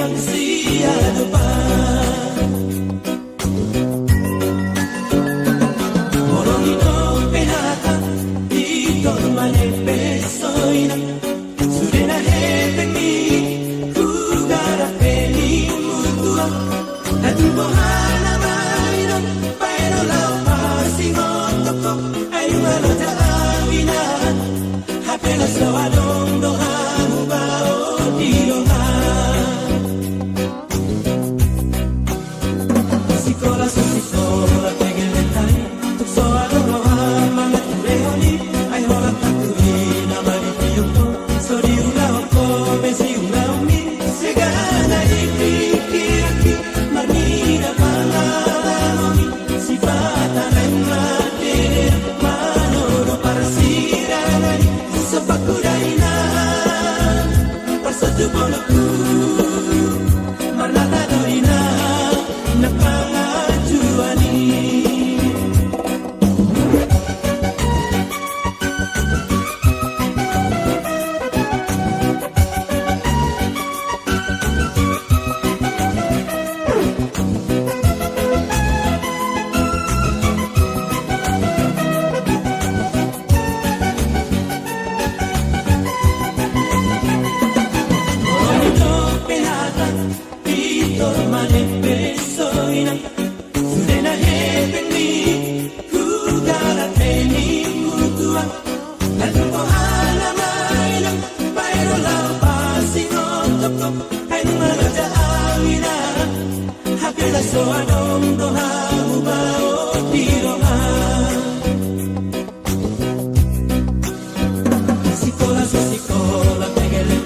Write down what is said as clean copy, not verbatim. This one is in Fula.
ansiado pan. Moronino penata, ito malepe soina. Surena hepeni, kugara peni mutua. Natubo hana maina, pero la pasimotoko. Ayumalo taawina, hapela sawadondo hamubao diloha. Sikola sikola tegeletai, tukso adono hamanga leoni. Ay hola takuina maripiyoko, sori ulaoko besi ulaumi. Segana dipikiraki, marmina pangalami. Sifata remate, manoro parasirani. Sapakuraina, pasatu boloku, marlata dorina, napangajuani. So I don't know how about Sikola, pegele,